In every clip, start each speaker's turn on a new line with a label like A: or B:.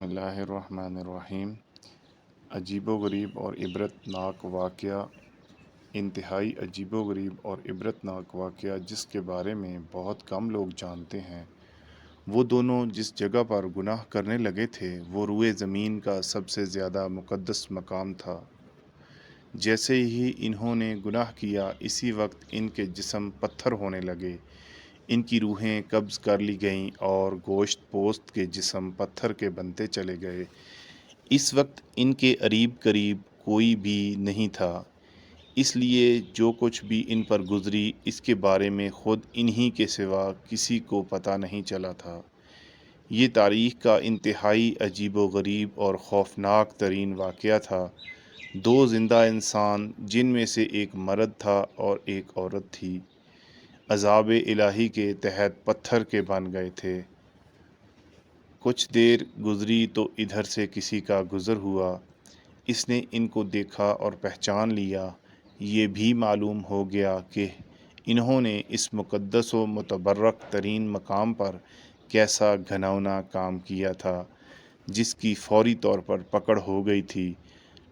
A: اللہ الرحمن الرحیم۔ عجیب و غریب اور عبرت ناک واقعہ، انتہائی عجیب و غریب اور عبرت ناک واقعہ جس کے بارے میں بہت کم لوگ جانتے ہیں۔ وہ دونوں جس جگہ پر گناہ کرنے لگے تھے وہ روئے زمین کا سب سے زیادہ مقدس مقام تھا۔ جیسے ہی انہوں نے گناہ کیا اسی وقت ان کے جسم پتھر ہونے لگے، ان کی روحیں قبض کر لی گئیں اور گوشت پوست کے جسم پتھر کے بنتے چلے گئے۔ اس وقت ان کے قریب کوئی بھی نہیں تھا، اس لیے جو کچھ بھی ان پر گزری اس کے بارے میں خود انہی کے سوا کسی کو پتہ نہیں چلا تھا۔ یہ تاریخ کا انتہائی عجیب و غریب اور خوفناک ترین واقعہ تھا۔ دو زندہ انسان جن میں سے ایک مرد تھا اور ایک عورت تھی، عذاب الہی کے تحت پتھر کے بن گئے تھے۔ کچھ دیر گزری تو ادھر سے کسی کا گزر ہوا، اس نے ان کو دیکھا اور پہچان لیا۔ یہ بھی معلوم ہو گیا کہ انہوں نے اس مقدس و متبرک ترین مقام پر کیسا گھناؤنا کام کیا تھا جس کی فوری طور پر پکڑ ہو گئی تھی۔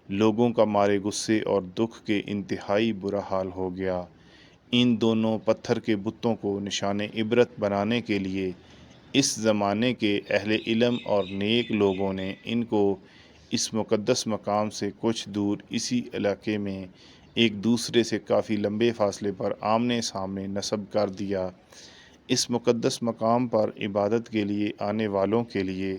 A: لوگوں کا مارے غصے اور دکھ کے انتہائی برا حال ہو گیا۔ ان دونوں پتھر کے بتوں کو نشان عبرت بنانے کے لیے اس زمانے کے اہل علم اور نیک لوگوں نے ان کو اس مقدس مقام سے کچھ دور اسی علاقے میں ایک دوسرے سے کافی لمبے فاصلے پر آمنے سامنے نصب کر دیا۔ اس مقدس مقام پر عبادت کے لیے آنے والوں کے لیے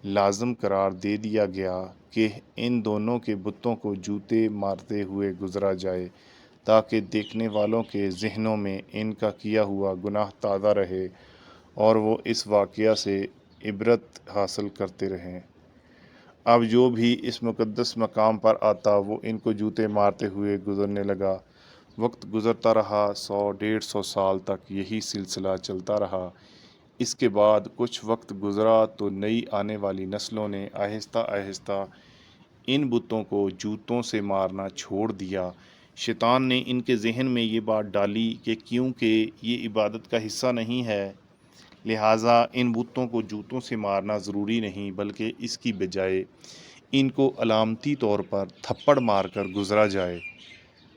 A: لازم قرار دے دیا گیا کہ ان دونوں کے بتوں کو جوتے مارتے ہوئے گزرا جائے تاکہ دیکھنے والوں کے ذہنوں میں ان کا کیا ہوا گناہ تازہ رہے اور وہ اس واقعہ سے عبرت حاصل کرتے رہیں۔ اب جو بھی اس مقدس مقام پر آتا وہ ان کو جوتے مارتے ہوئے گزرنے لگا۔ وقت گزرتا رہا، 100-150 سال تک یہی سلسلہ چلتا رہا۔ اس کے بعد کچھ وقت گزرا تو نئی آنے والی نسلوں نے آہستہ آہستہ ان بتوں کو جوتوں سے مارنا چھوڑ دیا۔ شیطان نے ان کے ذہن میں یہ بات ڈالی کہ کیونکہ یہ عبادت کا حصہ نہیں ہے، لہٰذا ان بتوں کو جوتوں سے مارنا ضروری نہیں، بلکہ اس کی بجائے ان کو علامتی طور پر تھپڑ مار کر گزرا جائے،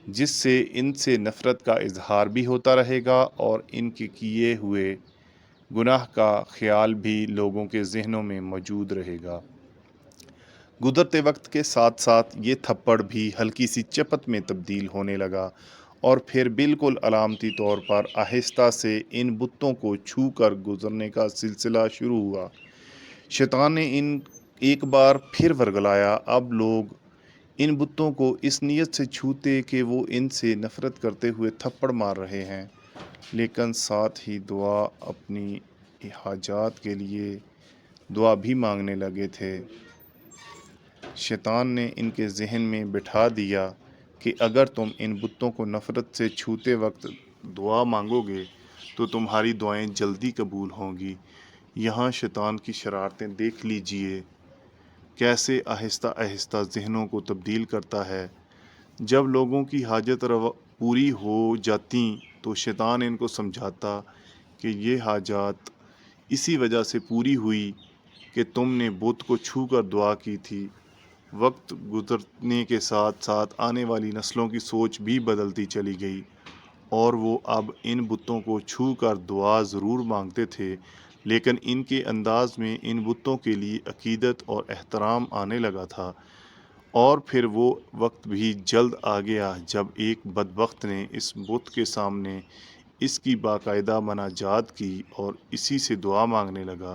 A: جس سے ان سے نفرت کا اظہار بھی ہوتا رہے گا اور ان کے کیے ہوئے گناہ کا خیال بھی لوگوں کے ذہنوں میں موجود رہے گا۔ گزرتے وقت کے ساتھ ساتھ یہ تھپڑ بھی ہلکی سی چپت میں تبدیل ہونے لگا اور پھر بالکل علامتی طور پر آہستہ سے ان بتوں کو چھو کر گزرنے کا سلسلہ شروع ہوا۔ شیطان نے ان ایک بار پھر ورگلایا۔ اب لوگ ان بتوں کو اس نیت سے چھوتے کہ وہ ان سے نفرت کرتے ہوئے تھپڑ مار رہے ہیں، لیکن ساتھ ہی اپنی حاجات کے لیے دعا بھی مانگنے لگے تھے۔ شیطان نے ان کے ذہن میں بٹھا دیا کہ اگر تم ان بتوں کو نفرت سے چھوتے وقت دعا مانگو گے تو تمہاری دعائیں جلدی قبول ہوں گی۔ یہاں شیطان کی شرارتیں دیکھ لیجئے، کیسے آہستہ آہستہ ذہنوں کو تبدیل کرتا ہے۔ جب لوگوں کی حاجت پوری ہو جاتی تو شیطان ان کو سمجھاتا کہ یہ حاجات اسی وجہ سے پوری ہوئی کہ تم نے بت کو چھو کر دعا کی تھی۔ وقت گزرنے کے ساتھ ساتھ آنے والی نسلوں کی سوچ بھی بدلتی چلی گئی اور وہ اب ان بتوں کو چھو کر دعا ضرور مانگتے تھے، لیکن ان کے انداز میں ان بتوں کے لیے عقیدت اور احترام آنے لگا تھا۔ اور پھر وہ وقت بھی جلد آ گیا جب ایک بدبخت نے اس بت کے سامنے اس کی باقاعدہ مناجات کی اور اسی سے دعا مانگنے لگا۔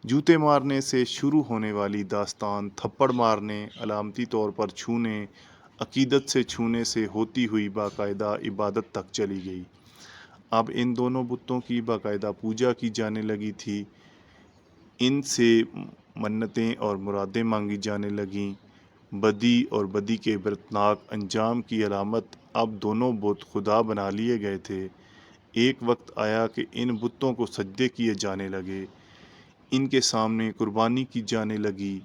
A: جوتے مارنے سے شروع ہونے والی داستان تھپڑ مارنے، علامتی طور پر چھونے، عقیدت سے چھونے سے ہوتی ہوئی باقاعدہ عبادت تک چلی گئی۔ اب ان دونوں بتوں کی باقاعدہ پوجا کی جانے لگی تھی، ان سے منتیں اور مرادیں مانگی جانے لگیں۔ بدی اور بدی کے عبرتناک انجام کی علامت اب دونوں بت خدا بنا لیے گئے تھے۔ ایک وقت آیا کہ ان بتوں کو سجدے کیے جانے لگے، ان کے سامنے قربانی کی جانے لگی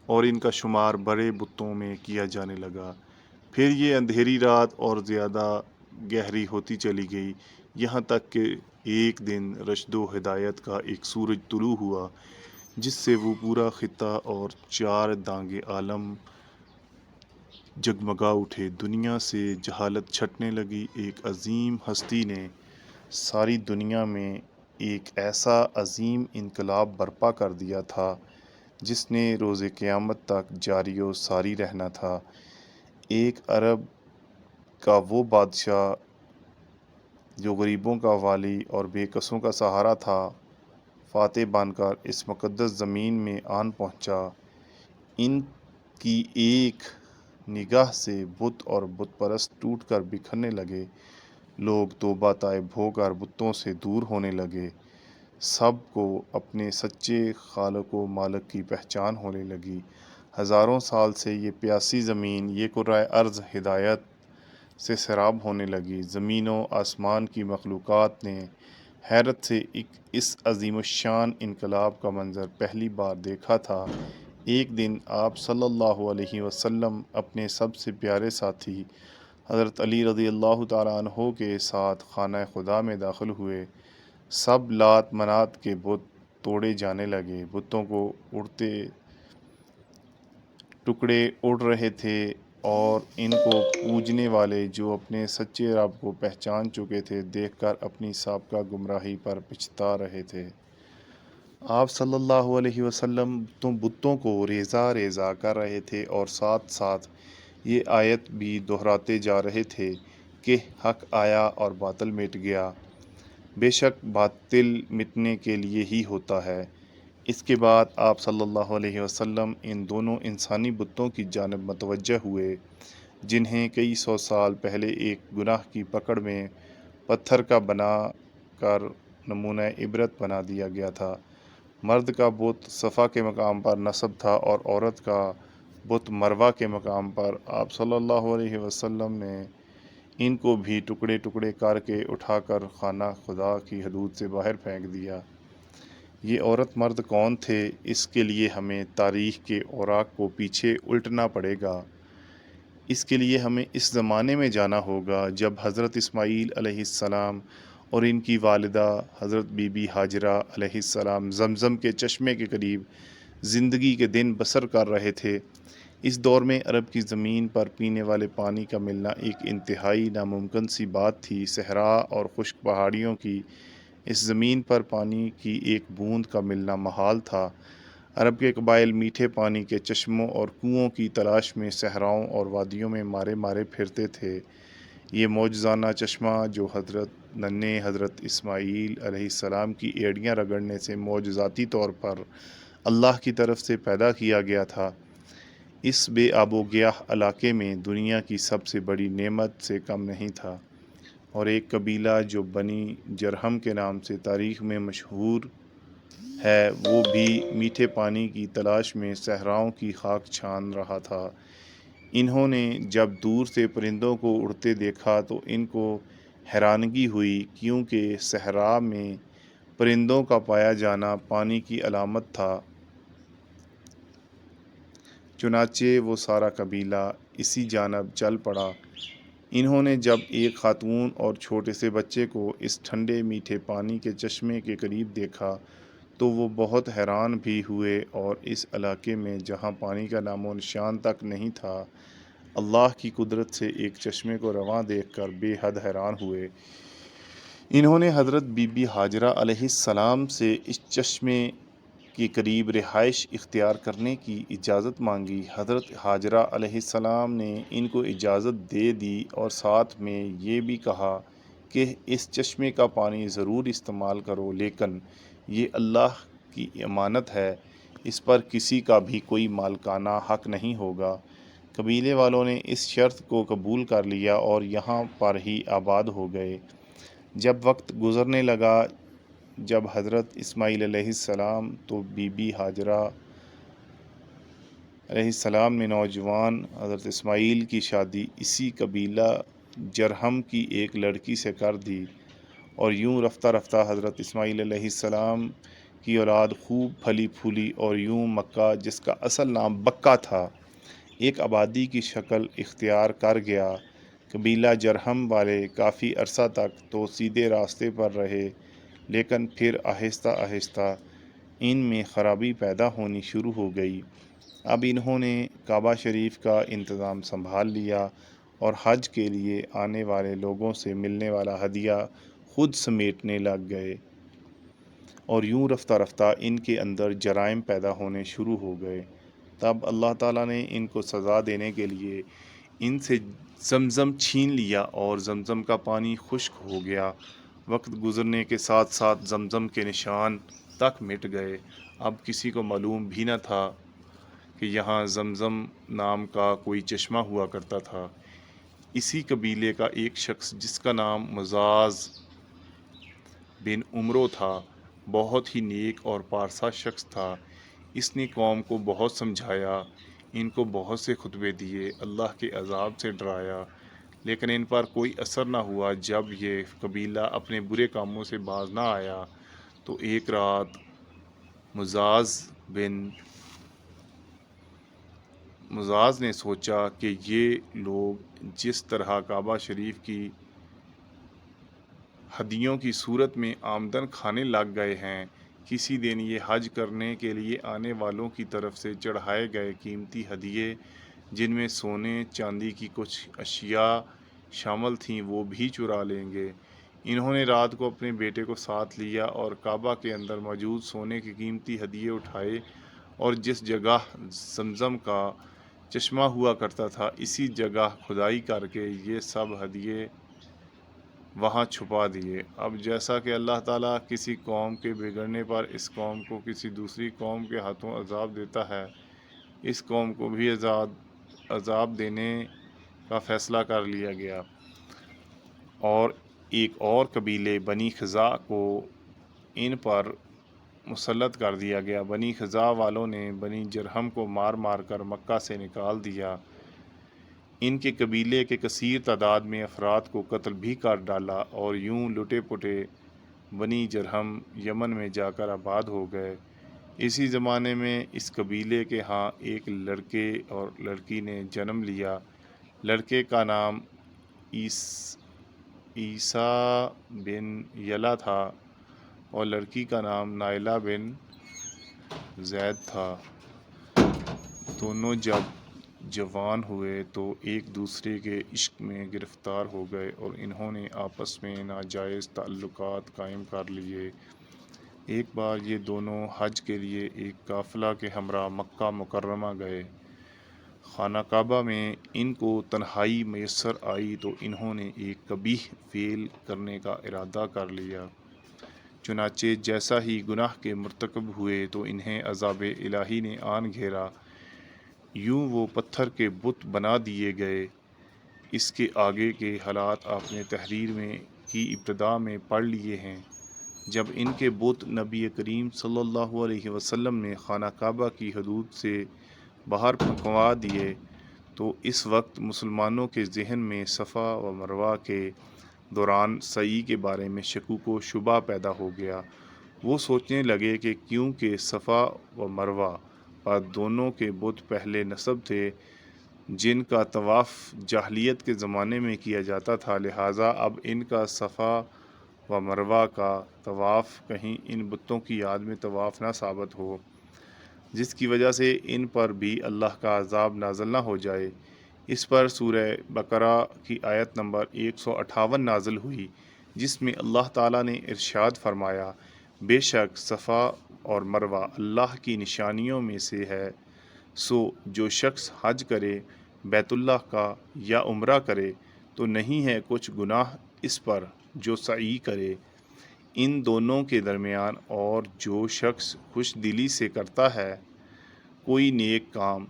A: اور ان کا شمار بڑے بتوں میں کیا جانے لگا۔ پھر یہ اندھیری رات اور زیادہ گہری ہوتی چلی گئی، یہاں تک کہ ایک دن رشد و ہدایت کا ایک سورج طلوع ہوا جس سے وہ پورا خطہ اور چار دانگ عالم جگمگا اٹھے۔ دنیا سے جہالت چھٹنے لگی۔ ایک عظیم ہستی نے ساری دنیا میں ایک ایسا عظیم انقلاب برپا کر دیا تھا جس نے روز قیامت تک جاری و ساری رہنا تھا۔ ایک عرب کا وہ بادشاہ جو غریبوں کا والی اور بے کسوں کا سہارا تھا، فاتح بن کر اس مقدس زمین میں آن پہنچا۔ ان کی ایک نگاہ سے بت اور بت پرست ٹوٹ کر بکھرنے لگے۔ لوگ توبہ طائب ہو کر بتوں سے دور ہونے لگے۔ سب کو اپنے سچے خالق و مالک کی پہچان ہونے لگی۔ ہزاروں سال سے یہ پیاسی زمین، یہ کرۂ ارض ہدایت سے سیراب ہونے لگی۔ زمین و آسمان کی مخلوقات نے حیرت سے اس عظیم الشان انقلاب کا منظر پہلی بار دیکھا تھا۔ ایک دن آپ صلی اللہ علیہ وسلم اپنے سب سے پیارے ساتھی حضرت علی رضی اللہ تعالیٰ عنہ کے ساتھ خانہ خدا میں داخل ہوئے۔ سب لات منات کے بت توڑے جانے لگے۔ بتوں کو اڑتے ٹکڑے اڑ رہے تھے اور ان کو پوجنے والے جو اپنے سچے رب کو پہچان چکے تھے دیکھ کر اپنی سابقہ گمراہی پر پچھتا رہے تھے۔ آپ صلی اللہ علیہ وسلم بتوں کو ریزہ ریزہ کر رہے تھے اور ساتھ ساتھ یہ آیت بھی دہراتے جا رہے تھے کہ حق آیا اور باطل مٹ گیا۔ بے شک باطل مٹنے کے لیے ہی ہوتا ہے۔ اس کے بعد آپ صلی اللہ علیہ وسلم ان دونوں انسانی بتوں کی جانب متوجہ ہوئے جنہیں کئی سو سال پہلے ایک گناہ کی پکڑ میں پتھر کا بنا کر نمونہ عبرت بنا دیا گیا تھا۔ مرد کا بت صفا کے مقام پر نصب تھا اور عورت کا بت مروہ کے مقام پر۔ آپ صلی اللہ علیہ وسلم نے ان کو بھی ٹکڑے ٹکڑے کر کے اٹھا کر خانہ خدا کی حدود سے باہر پھینک دیا۔ یہ عورت مرد کون تھے، اس کے لیے ہمیں تاریخ کے اوراق کو پیچھے الٹنا پڑے گا۔ اس کے لیے ہمیں اس زمانے میں جانا ہوگا جب حضرت اسماعیل علیہ السلام اور ان کی والدہ حضرت بی بی ہاجرہ علیہ السلام زمزم کے چشمے کے قریب زندگی کے دن بسر کر رہے تھے۔ اس دور میں عرب کی زمین پر پینے والے پانی کا ملنا ایک انتہائی ناممکن سی بات تھی۔ صحرا اور خشک پہاڑیوں کی اس زمین پر پانی کی ایک بوند کا ملنا محال تھا۔ عرب کے قبائل میٹھے پانی کے چشموں اور کنوؤں کی تلاش میں صحراؤں اور وادیوں میں مارے مارے پھرتے تھے۔ یہ معجزانہ چشمہ جو حضرت اسماعیل علیہ السلام کی ایڑیاں رگڑنے سے معجزاتی طور پر اللہ کی طرف سے پیدا کیا گیا تھا، اس بے آب و گیاہ علاقے میں دنیا کی سب سے بڑی نعمت سے کم نہیں تھا، اور ایک قبیلہ جو بنی جرہم کے نام سے تاریخ میں مشہور ہے وہ بھی میٹھے پانی کی تلاش میں صحراؤں کی خاک چھان رہا تھا۔ انہوں نے جب دور سے پرندوں کو اڑتے دیکھا تو ان کو حیرانگی ہوئی، کیونکہ صحرا میں پرندوں کا پایا جانا پانی کی علامت تھا۔ چنانچہ وہ سارا قبیلہ اسی جانب چل پڑا۔ انہوں نے جب ایک خاتون اور چھوٹے سے بچے کو اس ٹھنڈے میٹھے پانی کے چشمے کے قریب دیکھا تو وہ بہت حیران بھی ہوئے، اور اس علاقے میں جہاں پانی کا نام و نشان تک نہیں تھا، اللہ کی قدرت سے ایک چشمے کو رواں دیکھ کر بے حد حیران ہوئے۔ انہوں نے حضرت بی بی ہاجرہ علیہ السلام سے اس چشمے کے قریب رہائش اختیار کرنے کی اجازت مانگی۔ حضرت ہاجرہ علیہ السلام نے ان کو اجازت دے دی اور ساتھ میں یہ بھی کہا کہ اس چشمے کا پانی ضرور استعمال کرو، لیکن یہ اللہ کی امانت ہے، اس پر کسی کا بھی کوئی مالکانہ حق نہیں ہوگا۔ قبیلے والوں نے اس شرط کو قبول کر لیا اور یہاں پر ہی آباد ہو گئے۔ جب وقت گزرنے لگا، جب حضرت اسماعیل علیہ السلام تو بی بی ہاجرہ علیہ السلام نے نوجوان حضرت اسماعیل کی شادی اسی قبیلہ جرہم کی ایک لڑکی سے کر دی، اور یوں رفتہ رفتہ حضرت اسماعیل علیہ السلام کی اولاد خوب پھلی پھولی، اور یوں مکہ، جس کا اصل نام بکہ تھا، ایک آبادی کی شکل اختیار کر گیا۔ قبیلہ جرہم والے کافی عرصہ تک تو سیدھے راستے پر رہے، لیکن پھر آہستہ آہستہ ان میں خرابی پیدا ہونی شروع ہو گئی۔ اب انہوں نے کعبہ شریف کا انتظام سنبھال لیا اور حج کے لیے آنے والے لوگوں سے ملنے والا ہدیہ خود سمیٹنے لگ گئے، اور یوں رفتہ رفتہ ان کے اندر جرائم پیدا ہونے شروع ہو گئے۔ تب اللہ تعالیٰ نے ان کو سزا دینے کے لیے ان سے زمزم چھین لیا اور زمزم کا پانی خشک ہو گیا۔ وقت گزرنے کے ساتھ ساتھ زمزم کے نشان تک مٹ گئے۔ اب کسی کو معلوم بھی نہ تھا کہ یہاں زمزم نام کا کوئی چشمہ ہوا کرتا تھا۔ اسی قبیلے کا ایک شخص جس کا نام مزاز بن عمرو تھا، بہت ہی نیک اور پارسا شخص تھا۔ اس نے قوم کو بہت سمجھایا، ان کو بہت سے خطبے دیے، اللہ کے عذاب سے ڈرایا، لیکن ان پر کوئی اثر نہ ہوا۔ جب یہ قبیلہ اپنے برے کاموں سے باز نہ آیا تو ایک رات مزاز نے سوچا کہ یہ لوگ جس طرح کعبہ شریف کی ہدیوں کی صورت میں آمدن کھانے لگ گئے ہیں، کسی دن یہ حج کرنے کے لیے آنے والوں کی طرف سے چڑھائے گئے قیمتی ہدیے، جن میں سونے چاندی کی کچھ اشیاء شامل تھیں، وہ بھی چرا لیں گے۔ انہوں نے رات کو اپنے بیٹے کو ساتھ لیا اور کعبہ کے اندر موجود سونے کے قیمتی ہدیے اٹھائے، اور جس جگہ زمزم کا چشمہ ہوا کرتا تھا، اسی جگہ کھدائی کر کے یہ سب ہدیے وہاں چھپا دیے۔ اب جیسا کہ اللہ تعالیٰ کسی قوم کے بگڑنے پر اس قوم کو کسی دوسری قوم کے ہاتھوں عذاب دیتا ہے، اس قوم کو بھی عذاب دینے کا فیصلہ کر لیا گیا، اور ایک اور قبیلے بنی خزاع کو ان پر مسلط کر دیا گیا۔ بنی خزاع والوں نے بنی جرہم کو مار مار کر مکہ سے نکال دیا۔ ان کے قبیلے کے کثیر تعداد میں افراد کو قتل بھی کر ڈالا، اور یوں لٹے پٹے بنی جرہم یمن میں جا کر آباد ہو گئے۔ اسی زمانے میں اس قبیلے کے ہاں ایک لڑکے اور لڑکی نے جنم لیا۔ لڑکے کا نام عیسیٰ بن یلا تھا اور لڑکی کا نام نائلہ بن زید تھا۔ دونوں جب جوان ہوئے تو ایک دوسرے کے عشق میں گرفتار ہو گئے اور انہوں نے آپس میں ناجائز تعلقات قائم کر لیے۔ ایک بار یہ دونوں حج کے لیے ایک قافلہ کے ہمراہ مکہ مکرمہ گئے۔ خانہ کعبہ میں ان کو تنہائی میسر آئی تو انہوں نے ایک قبیح فعل کرنے کا ارادہ کر لیا۔ چنانچہ جیسا ہی گناہ کے مرتکب ہوئے تو انہیں عذاب الہی نے آن گھیرا۔ یوں وہ پتھر کے بت بنا دیے گئے۔ اس کے آگے کے حالات آپ نے تحریر میں کی ابتدا میں پڑھ لیے ہیں۔ جب ان کے بت نبی کریم صلی اللہ علیہ وسلم نے خانہ کعبہ کی حدود سے باہر پھنکوا دیے تو اس وقت مسلمانوں کے ذہن میں صفا و مروہ کے دوران سعی کے بارے میں شکوک و شبہ پیدا ہو گیا۔ وہ سوچنے لگے کہ کیونکہ صفا و مروہ پر دونوں کے بت پہلے نصب تھے جن کا طواف جاہلیت کے زمانے میں کیا جاتا تھا، لہٰذا اب ان کا صفا و مروہ کا طواف کہیں ان بتوں کی یاد میں طواف نہ ثابت ہو، جس کی وجہ سے ان پر بھی اللہ کا عذاب نازل نہ ہو جائے۔ اس پر سورہ بقرہ کی آیت نمبر 158 نازل ہوئی، جس میں اللہ تعالیٰ نے ارشاد فرمایا، بے شک صفا اور مروہ اللہ کی نشانیوں میں سے ہے، سو جو شخص حج کرے بیت اللہ کا یا عمرہ کرے تو نہیں ہے کچھ گناہ اس پر جو سعی کرے ان دونوں کے درمیان، اور جو شخص خوش دلی سے کرتا ہے کوئی نیک کام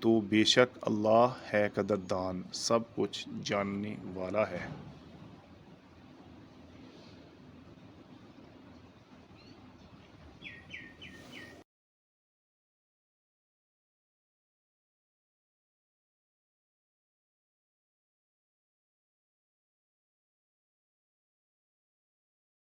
A: تو بے شک اللہ ہے قدردان، سب کچھ جاننے والا ہے۔